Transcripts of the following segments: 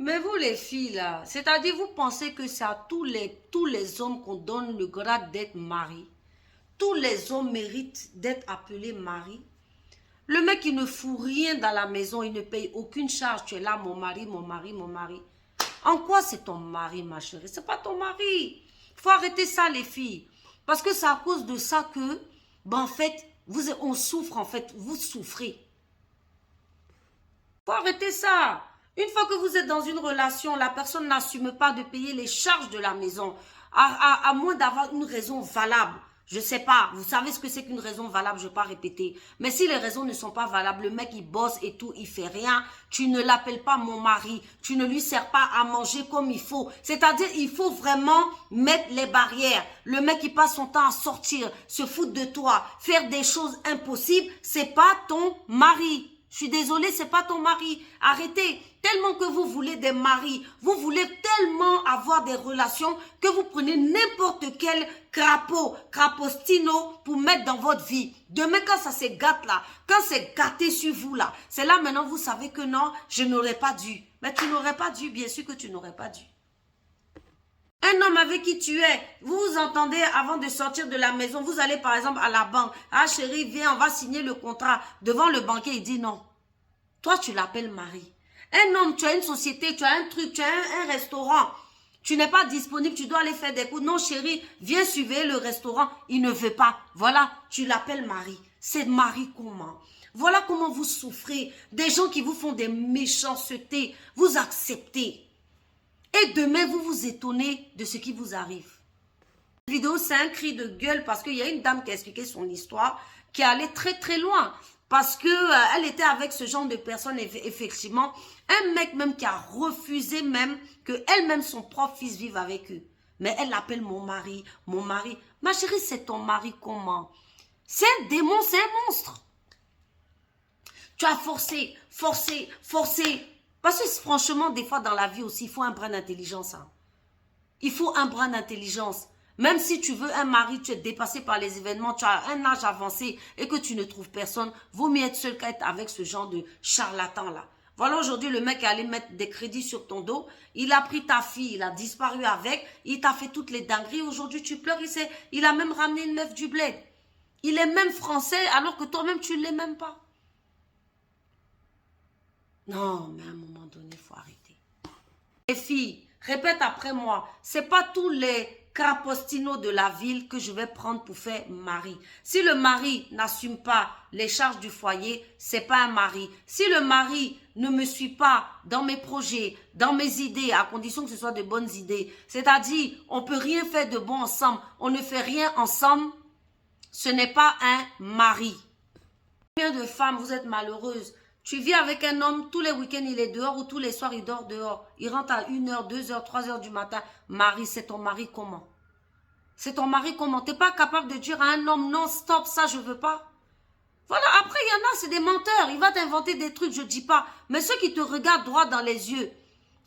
Mais vous les filles là, c'est-à-dire vous pensez que c'est à tous les hommes qu'on donne le grade d'être mari. Tous les hommes méritent d'être appelés mari. Le mec il ne fout rien dans la maison, il ne paye aucune charge. Tu es là, mon mari, mon mari, mon mari. En quoi c'est ton mari, ma chérie? C'est pas ton mari. Il faut arrêter ça, les filles. Parce que c'est à cause de ça que, ben en fait, on souffre, en fait, vous souffrez. Faut arrêter ça. Une fois que vous êtes dans une relation, la personne n'assume pas de payer les charges de la maison, à moins d'avoir une raison valable. Je sais pas, vous savez ce que c'est qu'une raison valable, je ne vais pas répéter. Mais si les raisons ne sont pas valables, le mec il bosse et tout, il fait rien, tu ne l'appelles pas mon mari, tu ne lui sers pas à manger comme il faut. C'est-à-dire, il faut vraiment mettre les barrières. Le mec il passe son temps à sortir, se foutre de toi, faire des choses impossibles, c'est pas ton mari. Je suis désolée, c'est pas ton mari. Arrêtez. Tellement que vous voulez des maris, vous voulez tellement avoir des relations que vous prenez n'importe quel crapostino pour mettre dans votre vie. Demain, quand ça se gâte là, quand c'est gâté sur vous là, c'est là maintenant vous savez que non, je n'aurais pas dû. Mais tu n'aurais pas dû, bien sûr que tu n'aurais pas dû. Un homme avec qui tu es, vous vous entendez avant de sortir de la maison, vous allez par exemple à la banque. Ah chérie, viens, on va signer le contrat. Devant le banquier, il dit non. Toi, tu l'appelles mari. Un homme, tu as une société, tu as un truc, tu as un restaurant. Tu n'es pas disponible, tu dois aller faire des coups. Non chérie, viens suivre le restaurant. Il ne veut pas. Voilà, tu l'appelles mari. C'est mari comment? Voilà comment vous souffrez. Des gens qui vous font des méchancetés. Vous acceptez. Et demain, vous vous étonnez de ce qui vous arrive. Cette vidéo, c'est un cri de gueule parce qu'il y a une dame qui a expliqué son histoire, qui est allée très très loin. Parce que elle était avec ce genre de personnes, effectivement. Un mec même qui a refusé même que elle-même, son propre fils vive avec eux. Mais elle l'appelle mon mari, mon mari. Ma chérie, c'est ton mari comment? C'est un démon, c'est un monstre. Tu as forcé, forcé, forcé. Parce que franchement, des fois dans la vie aussi, il faut un brin d'intelligence. Hein. Il faut un brin d'intelligence. Même si tu veux un mari, tu es dépassé par les événements, tu as un âge avancé et que tu ne trouves personne, vaut mieux être seul qu'être avec ce genre de charlatan-là. Voilà, aujourd'hui, le mec est allé mettre des crédits sur ton dos. Il a pris ta fille, il a disparu avec, il t'a fait toutes les dingueries. Aujourd'hui, tu pleures, il a même ramené une meuf du bled. Il est même français alors que toi-même, tu ne l'es même pas. Non, mais à un moment donné, il faut arrêter. Les filles, répète après moi, c'est pas tous les crapostinos de la ville que je vais prendre pour faire mari. Si le mari n'assume pas les charges du foyer, c'est pas un mari. Si le mari ne me suit pas dans mes projets, dans mes idées, à condition que ce soit de bonnes idées, c'est-à-dire on peut rien faire de bon ensemble, on ne fait rien ensemble, ce n'est pas un mari. Combien de femmes vous êtes malheureuses? Tu vis avec un homme, tous les week-ends il est dehors ou tous les soirs il dort dehors. Il rentre à 1h, 2h, 3h du matin. Marie, c'est ton mari comment? C'est ton mari comment? Tu n'es pas capable de dire à un homme non, stop, ça je veux pas. Voilà, après il y en a, c'est des menteurs. Il va t'inventer des trucs, je dis pas. Mais ceux qui te regardent droit dans les yeux,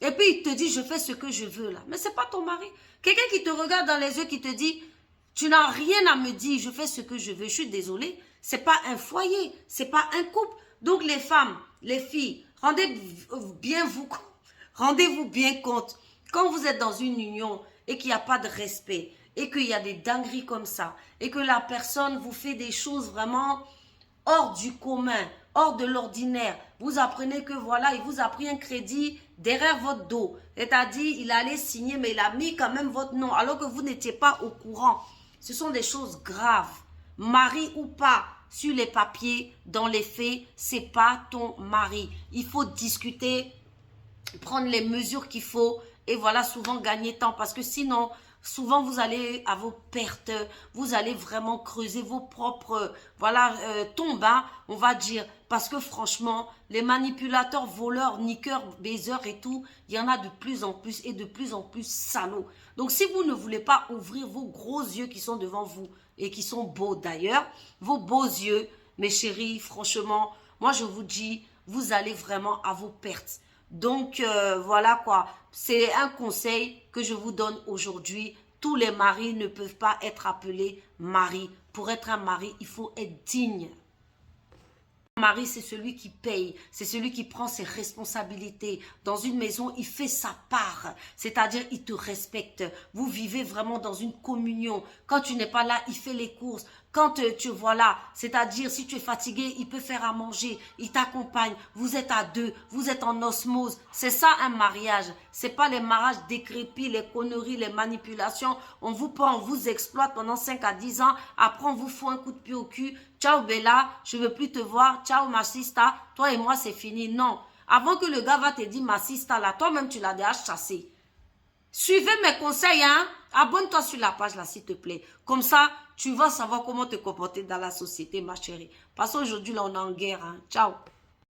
et puis il te dit je fais ce que je veux là. Mais c'est pas ton mari. Quelqu'un qui te regarde dans les yeux, qui te dit tu n'as rien à me dire, je fais ce que je veux. Je suis désolée, c'est pas un foyer, c'est pas un couple. Donc les femmes, les filles, rendez-vous bien compte. Quand vous êtes dans une union et qu'il n'y a pas de respect, et qu'il y a des dingueries comme ça, et que la personne vous fait des choses vraiment hors du commun, hors de l'ordinaire, vous apprenez que voilà, il vous a pris un crédit derrière votre dos. C'est-à-dire, il allait signer, mais il a mis quand même votre nom, alors que vous n'étiez pas au courant. Ce sont des choses graves. Mari ou pas, sur les papiers, dans les faits, c'est pas ton mari. Il faut discuter, prendre les mesures qu'il faut et voilà, souvent gagner temps parce que sinon, souvent vous allez à vos pertes, vous allez vraiment creuser vos propres, voilà, tombes, hein, on va dire. Parce que franchement, les manipulateurs, voleurs, niqueurs, baiseurs et tout, il y en a de plus en plus et de plus en plus salauds. Donc si vous ne voulez pas ouvrir vos gros yeux qui sont devant vous et qui sont beaux d'ailleurs, vos beaux yeux, mes chéris, franchement, moi je vous dis, vous allez vraiment à vos pertes. Donc voilà quoi, c'est un conseil que je vous donne aujourd'hui. Tous les maris ne peuvent pas être appelés mari. Pour être un mari, il faut être digne. Mari, c'est celui qui paye, c'est celui qui prend ses responsabilités. Dans une maison, il fait sa part, c'est-à-dire il te respecte. Vous vivez vraiment dans une communion. Quand tu n'es pas là, il fait les courses. Quand tu vois là, c'est-à-dire si tu es fatigué, il peut faire à manger, il t'accompagne. Vous êtes à deux, vous êtes en osmose. C'est ça un mariage. C'est pas les mariages décrépits, les conneries, les manipulations. On vous prend, on vous exploite pendant 5 à 10 ans. Après, on vous fout un coup de pied au cul. Ciao Bella, je veux plus te voir. Ciao ma sista, toi et moi c'est fini. Non. Avant que le gars va te dire ma sista là, toi-même tu l'as déjà chassé. Suivez mes conseils, hein. Abonne-toi sur la page là, s'il te plaît. Comme ça, tu vas savoir comment te comporter dans la société, ma chérie. Parce qu'aujourd'hui, là, on est en guerre, hein. Ciao.